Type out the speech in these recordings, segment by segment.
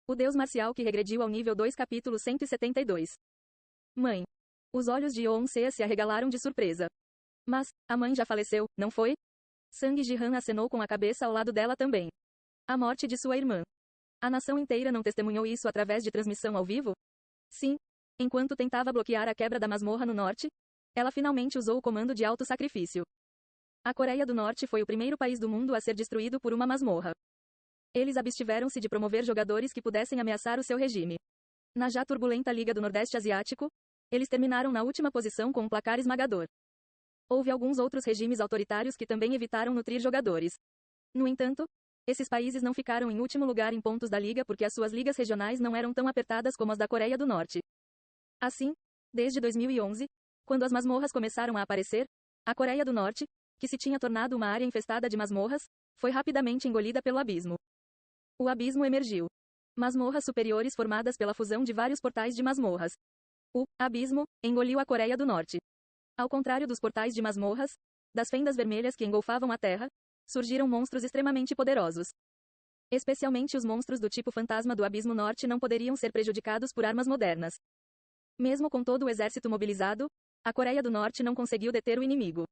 O deus marcial que regrediu ao nível 2 capítulo 172. Mãe. Os olhos de Yeon-se se arregalaram de surpresa. Mas, a mãe já faleceu, não foi? Sang Ji-han acenou com a cabeça ao lado dela também. A morte de sua irmã. A nação inteira não testemunhou isso através de transmissão ao vivo? Sim. Enquanto tentava bloquear a quebra da masmorra no norte, ela finalmente usou o comando de auto-sacrifício. A Coreia do Norte foi o primeiro país do mundo a ser destruído por uma masmorra. Eles abstiveram-se de promover jogadores que pudessem ameaçar o seu regime. Na já turbulenta Liga do Nordeste Asiático, eles terminaram na última posição com um placar esmagador. Houve alguns outros regimes autoritários que também evitaram nutrir jogadores. No entanto, esses países não ficaram em último lugar em pontos da Liga porque as suas ligas regionais não eram tão apertadas como as da Coreia do Norte. Assim, desde 2011, quando as masmorras começaram a aparecer, a Coreia do Norte, que se tinha tornado uma área infestada de masmorras, foi rapidamente engolida pelo abismo. O abismo emergiu. Masmorras superiores formadas pela fusão de vários portais de masmorras. O abismo engoliu a Coreia do Norte. Ao contrário dos portais de masmorras, das fendas vermelhas que engolfavam a Terra, surgiram monstros extremamente poderosos. Especialmente os monstros do tipo fantasma do Abismo Norte não poderiam ser prejudicados por armas modernas. Mesmo com todo o exército mobilizado, a Coreia do Norte não conseguiu deter o inimigo.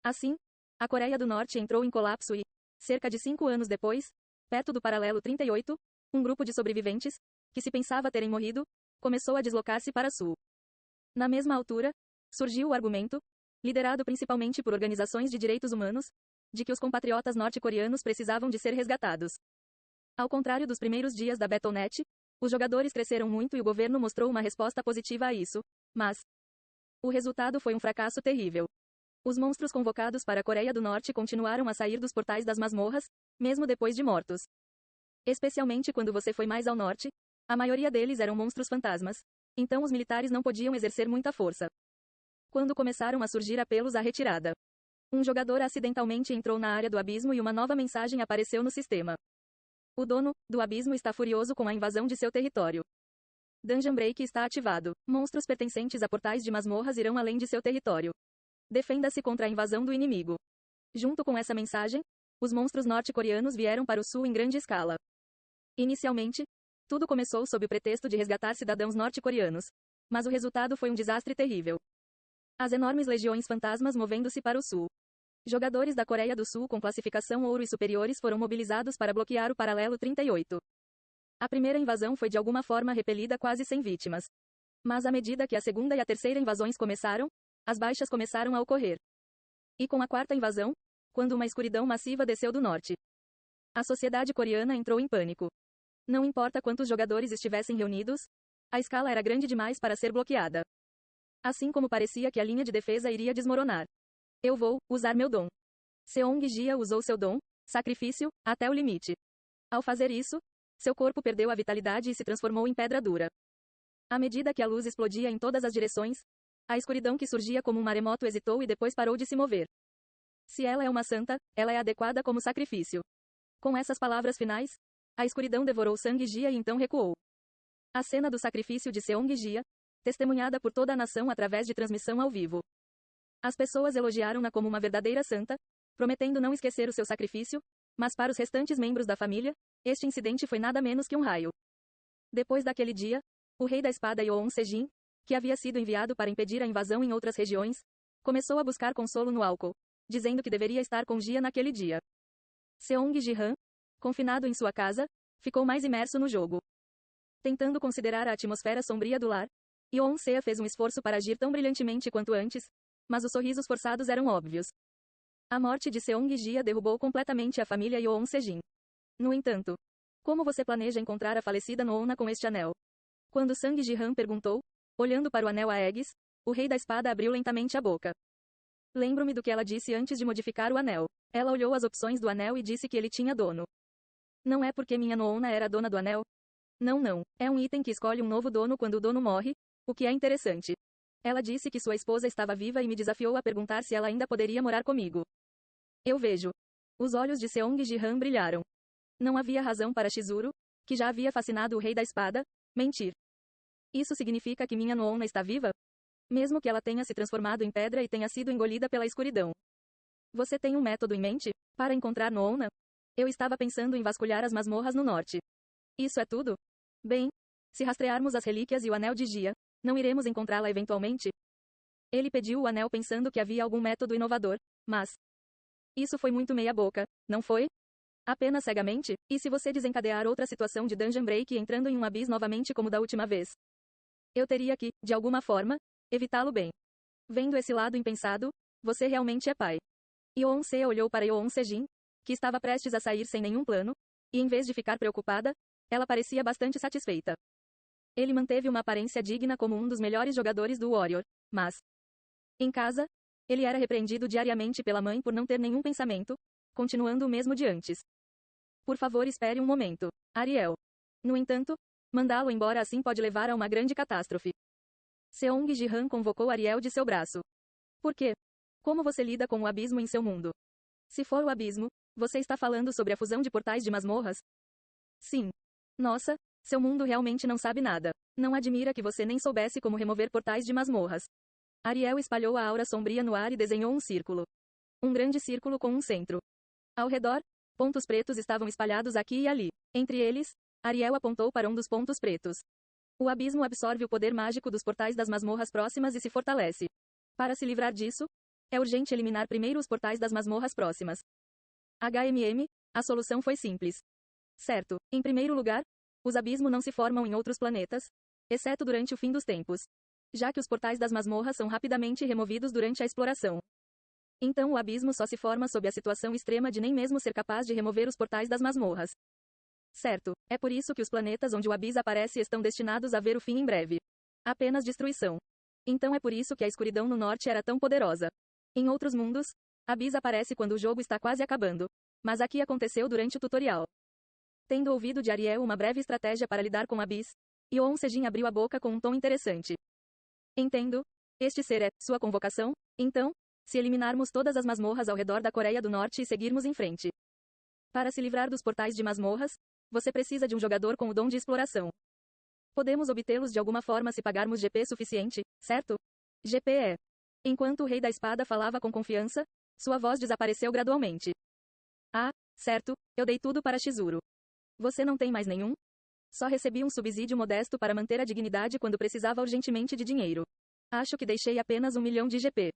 Assim, a Coreia do Norte entrou em colapso e, cerca de 5 anos depois, perto do paralelo 38, um grupo de sobreviventes, que se pensava terem morrido, começou a deslocar-se para sul. Na mesma altura, surgiu o argumento, liderado principalmente por organizações de direitos humanos, de que os compatriotas norte-coreanos precisavam de ser resgatados. Ao contrário dos primeiros dias da Battle.net, os jogadores cresceram muito e o governo mostrou uma resposta positiva a isso, mas o resultado foi um fracasso terrível. Os monstros convocados para a Coreia do Norte continuaram a sair dos portais das masmorras, mesmo depois de mortos. Especialmente quando você foi mais ao norte, a maioria deles eram monstros fantasmas, então os militares não podiam exercer muita força. Quando começaram a surgir apelos à retirada, um jogador acidentalmente entrou na área do abismo e uma nova mensagem apareceu no sistema. O dono do abismo está furioso com a invasão de seu território. Dungeon Break está ativado. Monstros pertencentes a portais de masmorras irão além de seu território. Defenda-se contra a invasão do inimigo. Junto com essa mensagem, os monstros norte-coreanos vieram para o sul em grande escala. Inicialmente, tudo começou sob o pretexto de resgatar cidadãos norte-coreanos. Mas o resultado foi um desastre terrível. As enormes legiões fantasmas movendo-se para o sul. Jogadores da Coreia do Sul com classificação ouro e superiores foram mobilizados para bloquear o paralelo 38. A primeira invasão foi de alguma forma repelida quase sem vítimas. Mas à medida que a segunda e a terceira invasões começaram, as baixas começaram a ocorrer. E com a quarta invasão, quando uma escuridão massiva desceu do norte, a sociedade coreana entrou em pânico. Não importa quantos jogadores estivessem reunidos, a escala era grande demais para ser bloqueada. Assim como parecia que a linha de defesa iria desmoronar. Eu vou usar meu dom. Seong-Jia usou seu dom, sacrifício, até o limite. Ao fazer isso, seu corpo perdeu a vitalidade e se transformou em pedra dura. À medida que a luz explodia em todas as direções, a escuridão que surgia como um maremoto hesitou e depois parou de se mover. Se ela é uma santa, ela é adequada como sacrifício. Com essas palavras finais, a escuridão devorou Sang-Jia e então recuou. A cena do sacrifício de Seong-Jia, testemunhada por toda a nação através de transmissão ao vivo. As pessoas elogiaram-na como uma verdadeira santa, prometendo não esquecer o seu sacrifício, mas para os restantes membros da família, este incidente foi nada menos que um raio. Depois daquele dia, o rei da espada Yeon Sejin, que havia sido enviado para impedir a invasão em outras regiões, começou a buscar consolo no álcool, dizendo que deveria estar com Jia naquele dia. Seong-Ji-han, confinado em sua casa, ficou mais imerso no jogo. Tentando considerar a atmosfera sombria do lar, Yeon-se fez um esforço para agir tão brilhantemente quanto antes, mas os sorrisos forçados eram óbvios. A morte de Seong-Jia derrubou completamente a família Yeon Sejin. No entanto, como você planeja encontrar a falecida Noona com este anel? Quando Sang-Ji-han perguntou, olhando para o anel Aegis, o rei da espada abriu lentamente a boca. Lembro-me do que ela disse antes de modificar o anel. Ela olhou as opções do anel e disse que ele tinha dono. Não é porque minha Noona era dona do anel? Não. É um item que escolhe um novo dono quando o dono morre, o que é interessante. Ela disse que sua esposa estava viva e me desafiou a perguntar se ela ainda poderia morar comigo. Eu vejo. Os olhos de Seong-Ji-han brilharam. Não havia razão para Chizuru, que já havia fascinado o rei da espada, mentir. Isso significa que minha Noona está viva? Mesmo que ela tenha se transformado em pedra e tenha sido engolida pela escuridão. Você tem um método em mente para encontrar Noona? Eu estava pensando em vasculhar as masmorras no norte. Isso é tudo? Bem, se rastrearmos as relíquias e o anel de Gia, não iremos encontrá-la eventualmente? Ele pediu o anel pensando que havia algum método inovador, mas isso foi muito meia-boca, não foi? Apenas cegamente, e se você desencadear outra situação de dungeon break entrando em um abyss novamente como da última vez? Eu teria que, de alguma forma, evitá-lo bem. Vendo esse lado impensado, você realmente é pai. Yoon-se olhou para Yoon-se-jin, que estava prestes a sair sem nenhum plano, e em vez de ficar preocupada, ela parecia bastante satisfeita. Ele manteve uma aparência digna como um dos melhores jogadores do Warrior, mas em casa, ele era repreendido diariamente pela mãe por não ter nenhum pensamento, continuando o mesmo de antes. Por favor, espere um momento, Ariel. No entanto, mandá-lo embora assim pode levar a uma grande catástrofe. Seong Ji-han convocou Ariel de seu braço. Por quê? Como você lida com o abismo em seu mundo? Se for o abismo, você está falando sobre a fusão de portais de masmorras? Sim. Nossa, seu mundo realmente não sabe nada. Não admira que você nem soubesse como remover portais de masmorras. Ariel espalhou a aura sombria no ar e desenhou um círculo. Um grande círculo com um centro. Ao redor, pontos pretos estavam espalhados aqui e ali. Entre eles, Ariel apontou para um dos pontos pretos. O abismo absorve o poder mágico dos portais das masmorras próximas e se fortalece. Para se livrar disso, é urgente eliminar primeiro os portais das masmorras próximas. A solução foi simples. Certo, em primeiro lugar, os abismos não se formam em outros planetas, exceto durante o fim dos tempos. Já que os portais das masmorras são rapidamente removidos durante a exploração. Então o abismo só se forma sob a situação extrema de nem mesmo ser capaz de remover os portais das masmorras. Certo, é por isso que os planetas onde o abismo aparece estão destinados a ver o fim em breve. Apenas destruição. Então é por isso que a escuridão no norte era tão poderosa. Em outros mundos, abismo aparece quando o jogo está quase acabando. Mas aqui aconteceu durante o tutorial. Tendo ouvido de Ariel uma breve estratégia para lidar com Abyss, Yoon-se-jin abriu a boca com um tom interessante. Entendo. Este ser é sua convocação? Então, se eliminarmos todas as masmorras ao redor da Coreia do Norte e seguirmos em frente. Para se livrar dos portais de masmorras, você precisa de um jogador com o dom de exploração. Podemos obtê-los de alguma forma se pagarmos GP suficiente, certo? GP é. Enquanto o Rei da Espada falava com confiança, sua voz desapareceu gradualmente. Ah, certo, eu dei tudo para Chizuru. Você não tem mais nenhum? Só recebi um subsídio modesto para manter a dignidade quando precisava urgentemente de dinheiro. Acho que deixei apenas 1 milhão de GP.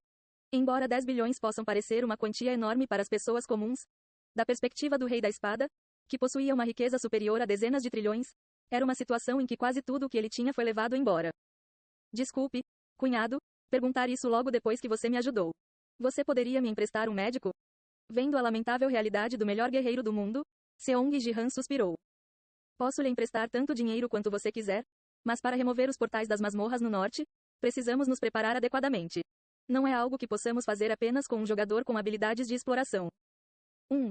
Embora 10 bilhões possam parecer uma quantia enorme para as pessoas comuns, da perspectiva do Rei da Espada, que possuía uma riqueza superior a dezenas de trilhões, era uma situação em que quase tudo o que ele tinha foi levado embora. Desculpe, cunhado, perguntar isso logo depois que você me ajudou. Você poderia me emprestar um médico? Vendo a lamentável realidade do melhor guerreiro do mundo, Seong Ji-han suspirou. Posso lhe emprestar tanto dinheiro quanto você quiser, mas para remover os portais das masmorras no norte, precisamos nos preparar adequadamente. Não é algo que possamos fazer apenas com um jogador com habilidades de exploração. 1.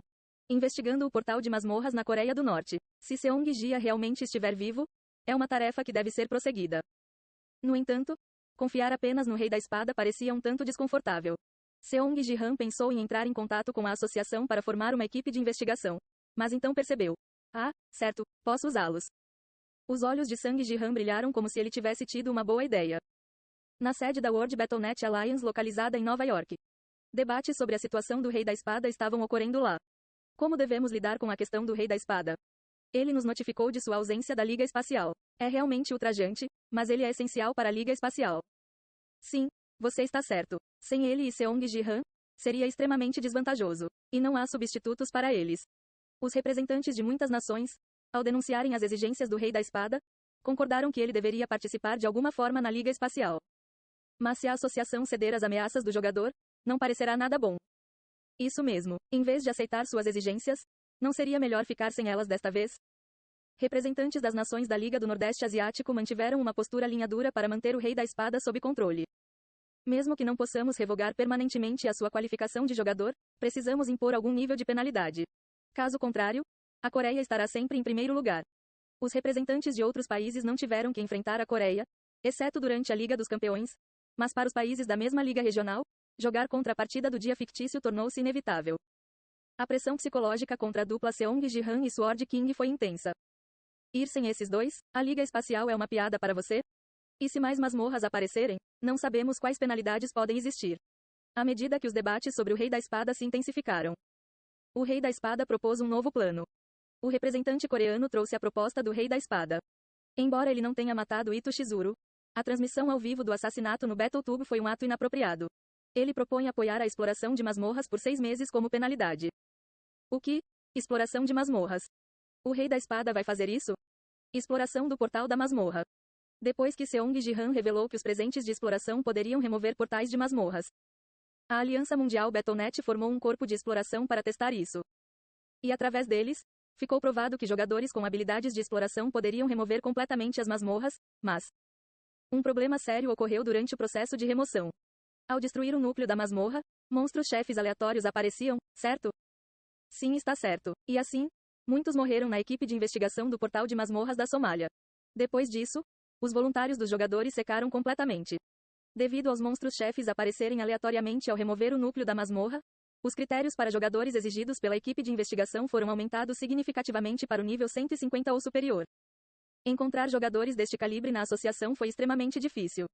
Investigando o portal de masmorras na Coreia do Norte. Se Seong Ji realmente estiver vivo, é uma tarefa que deve ser prosseguida. No entanto, confiar apenas no Rei da Espada parecia um tanto desconfortável. Seong Ji-han pensou em entrar em contato com a associação para formar uma equipe de investigação. Mas então percebeu. Ah, certo, posso usá-los. Os olhos de Sang Ji-han brilharam como se ele tivesse tido uma boa ideia. Na sede da World Battle.net Alliance localizada em Nova York. Debates sobre a situação do Rei da Espada estavam ocorrendo lá. Como devemos lidar com a questão do Rei da Espada? Ele nos notificou de sua ausência da Liga Espacial. É realmente ultrajante, mas ele é essencial para a Liga Espacial. Sim, você está certo. Sem ele e Seong Ji-han, seria extremamente desvantajoso. E não há substitutos para eles. Os representantes de muitas nações, ao denunciarem as exigências do Rei da Espada, concordaram que ele deveria participar de alguma forma na Liga Espacial. Mas se a associação ceder às ameaças do jogador, não parecerá nada bom. Isso mesmo, em vez de aceitar suas exigências, não seria melhor ficar sem elas desta vez? Representantes das nações da Liga do Nordeste Asiático mantiveram uma postura linha dura para manter o Rei da Espada sob controle. Mesmo que não possamos revogar permanentemente a sua qualificação de jogador, precisamos impor algum nível de penalidade. Caso contrário, a Coreia estará sempre em primeiro lugar. Os representantes de outros países não tiveram que enfrentar a Coreia, exceto durante a Liga dos Campeões, mas para os países da mesma liga regional, jogar contra a partida do dia fictício tornou-se inevitável. A pressão psicológica contra a dupla Seong Ji-han e Sword King foi intensa. Ir sem esses dois, a Liga Espacial é uma piada para você? E se mais masmorras aparecerem, não sabemos quais penalidades podem existir. À medida que os debates sobre o Rei da Espada se intensificaram, o Rei da Espada propôs um novo plano. O representante coreano trouxe a proposta do Rei da Espada. Embora ele não tenha matado Ito Shizuru, a transmissão ao vivo do assassinato no Battletube foi um ato inapropriado. Ele propõe apoiar a exploração de masmorras por 6 meses como penalidade. O que? Exploração de masmorras. O Rei da Espada vai fazer isso? Exploração do portal da masmorra. Depois que Seong Ji-han revelou que os presentes de exploração poderiam remover portais de masmorras, a Aliança Mundial Battle.net formou um corpo de exploração para testar isso. E através deles, ficou provado que jogadores com habilidades de exploração poderiam remover completamente as masmorras, mas um problema sério ocorreu durante o processo de remoção. Ao destruir o núcleo da masmorra, monstros-chefes aleatórios apareciam, certo? Sim, está certo. E assim, muitos morreram na equipe de investigação do portal de masmorras da Somália. Depois disso, os voluntários dos jogadores secaram completamente. Devido aos monstros-chefes aparecerem aleatoriamente ao remover o núcleo da masmorra, os critérios para jogadores exigidos pela equipe de investigação foram aumentados significativamente para o nível 150 ou superior. Encontrar jogadores deste calibre na associação foi extremamente difícil.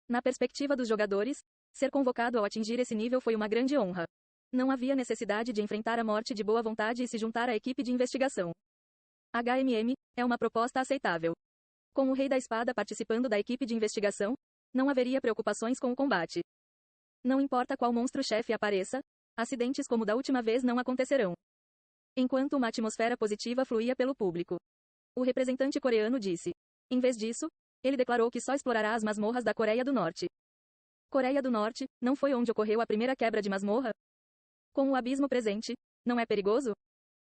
Na perspectiva dos jogadores, ser convocado ao atingir esse nível foi uma grande honra. Não havia necessidade de enfrentar a morte de boa vontade e se juntar à equipe de investigação. HMM é uma proposta aceitável. Com o Rei da Espada participando da equipe de investigação, não haveria preocupações com o combate. Não importa qual monstro-chefe apareça, acidentes como da última vez não acontecerão. Enquanto uma atmosfera positiva fluía pelo público, o representante coreano disse. Em vez disso, ele declarou que só explorará as masmorras da Coreia do Norte. Coreia do Norte, não foi onde ocorreu a primeira quebra de masmorra? Com o abismo presente, não é perigoso?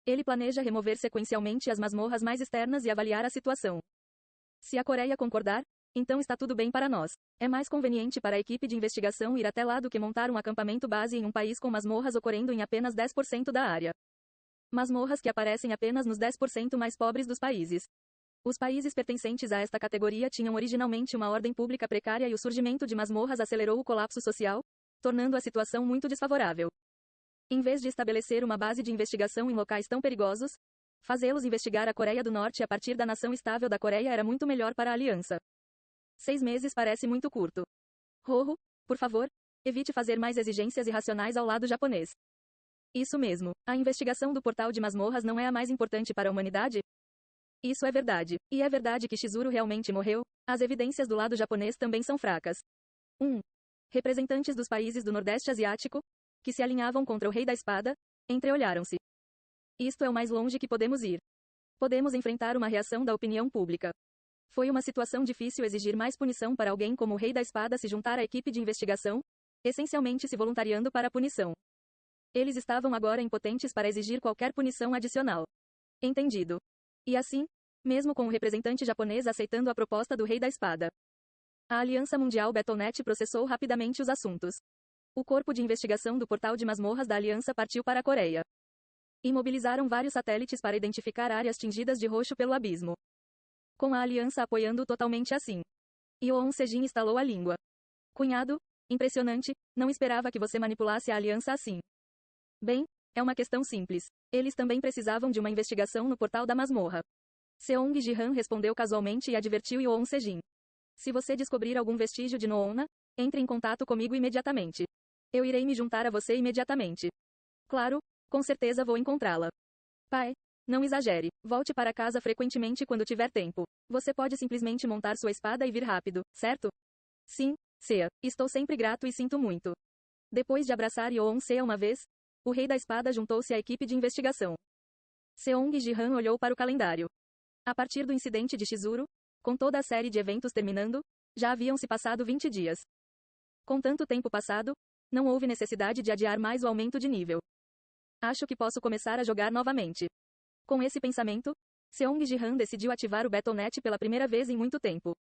Ele planeja remover sequencialmente as masmorras mais externas e avaliar a situação. Se a Coreia concordar, então está tudo bem para nós. É mais conveniente para a equipe de investigação ir até lá do que montar um acampamento base em um país com masmorras ocorrendo em apenas 10% da área. Masmorras que aparecem apenas nos 10% mais pobres dos países. Os países pertencentes a esta categoria tinham originalmente uma ordem pública precária e o surgimento de masmorras acelerou o colapso social, tornando a situação muito desfavorável. Em vez de estabelecer uma base de investigação em locais tão perigosos, fazê-los investigar a Coreia do Norte a partir da nação estável da Coreia era muito melhor para a aliança. 6 meses parece muito curto. Roho, por favor, evite fazer mais exigências irracionais ao lado japonês. Isso mesmo, a investigação do portal de masmorras não é a mais importante para a humanidade? Isso é verdade. E é verdade que Shizuru realmente morreu? As evidências do lado japonês também são fracas. 1. Representantes dos países do Nordeste Asiático, que se alinhavam contra o Rei da Espada, entreolharam-se. Isto é o mais longe que podemos ir. Podemos enfrentar uma reação da opinião pública. Foi uma situação difícil exigir mais punição para alguém como o Rei da Espada se juntar à equipe de investigação, essencialmente se voluntariando para a punição. Eles estavam agora impotentes para exigir qualquer punição adicional. Entendido. E assim, mesmo com o representante japonês aceitando a proposta do Rei da Espada, a Aliança Mundial Battle.net processou rapidamente os assuntos. O corpo de investigação do portal de masmorras da Aliança partiu para a Coreia. Imobilizaram vários satélites para identificar áreas tingidas de roxo pelo abismo. Com a Aliança apoiando totalmente assim. Yoon Sejin estalou a língua. Cunhado, impressionante, não esperava que você manipulasse a Aliança assim. Bem, é uma questão simples. Eles também precisavam de uma investigação no portal da masmorra. Seong Ji-han respondeu casualmente e advertiu Yoon Sejin. Se você descobrir algum vestígio de Noona, entre em contato comigo imediatamente. Eu irei me juntar a você imediatamente. Claro, com certeza vou encontrá-la. Pai, não exagere. Volte para casa frequentemente quando tiver tempo. Você pode simplesmente montar sua espada e vir rápido, certo? Sim, Sea. Estou sempre grato e sinto muito. Depois de abraçar Yoon Sea uma vez, o Rei da Espada juntou-se à equipe de investigação. Seong Ji-han olhou para o calendário. A partir do incidente de Shizuru, com toda a série de eventos terminando, já haviam se passado 20 dias. Com tanto tempo passado, não houve necessidade de adiar mais o aumento de nível. Acho que posso começar a jogar novamente. Com esse pensamento, Seong Ji-han decidiu ativar o Battle.net pela primeira vez em muito tempo.